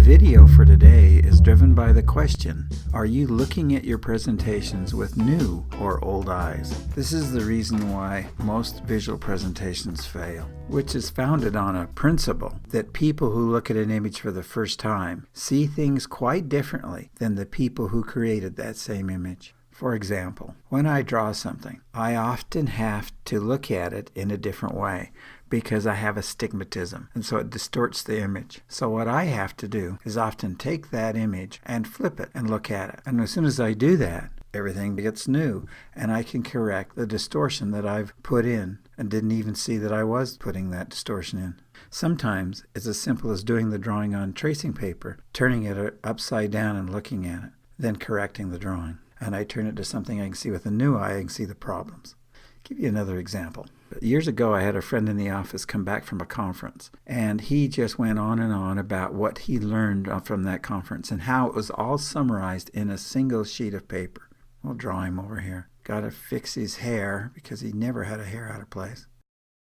video for today is driven by the question, are you looking at your presentations with new or old eyes? This is the reason why most visual presentations fail, which is founded on a principle that people who look at an image for the first time see things quite differently than the people who created that same image. For example, when I draw something, I often have to look at it in a different way because I have astigmatism, and so it distorts the image. So what I have to do is often take that image and flip it and look at it. And as soon as I do that, everything gets new, and I can correct the distortion that I've put in and didn't even see that I was putting that distortion in. Sometimes it's as simple as doing the drawing on tracing paper, turning it upside down and looking at it, then correcting the drawing. And I turn it to something I can see with a new eye, I can see the problems. I'll give you another example. Years ago, I had a friend in the office come back from a conference, and he just went on and on about what he learned from that conference and how it was all summarized in a single sheet of paper. I'll draw him over here. Got to fix his hair because he never had a hair out of place.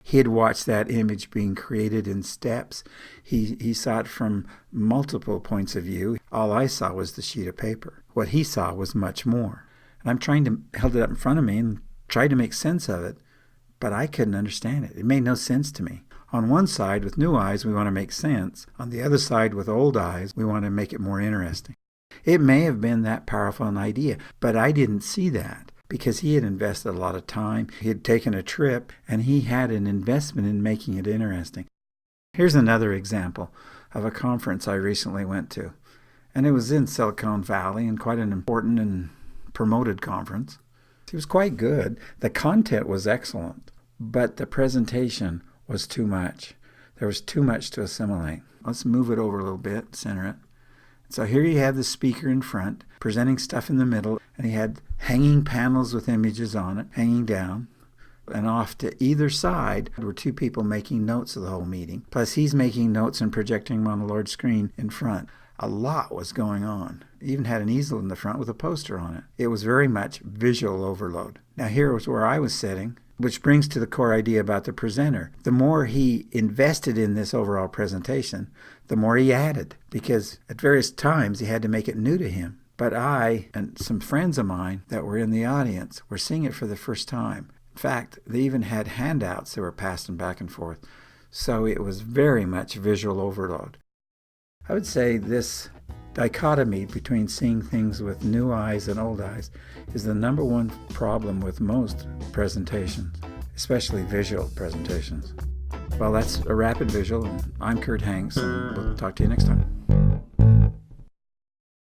He had watched that image being created in steps. He saw it from multiple points of view. All I saw was the sheet of paper. What he saw was much more. And I'm trying to held it up in front of me and tried to make sense of it, but I couldn't understand it. It made no sense to me. On one side, with new eyes, we want to make sense. On the other side, with old eyes, we want to make it more interesting. It may have been that powerful an idea, but I didn't see that because he had invested a lot of time. He had taken a trip, and he had an investment in making it interesting. Here's another example of a conference I recently went to, and it was in Silicon Valley, and quite an important and promoted conference. It was quite good. The content was excellent, but the presentation was too much. There was too much to assimilate. Let's move it over a little bit, center it. So here you have the speaker in front, presenting stuff in the middle, and he had hanging panels with images on it, hanging down. And off to either side were two people making notes of the whole meeting. Plus he's making notes and projecting them on a large screen in front. A lot was going on. It even had an easel in the front with a poster on it. It was very much visual overload. Now here was where I was sitting, which brings to the core idea about the presenter. The more he invested in this overall presentation, the more he added, because at various times he had to make it new to him. But I and some friends of mine that were in the audience were seeing it for the first time. In fact, they even had handouts that were passing back and forth. So it was very much visual overload. I would say this dichotomy between seeing things with new eyes and old eyes is the number one problem with most presentations, especially visual presentations. Well, that's a Rapid Visual, and I'm Kurt Hanks, and we'll talk to you next time.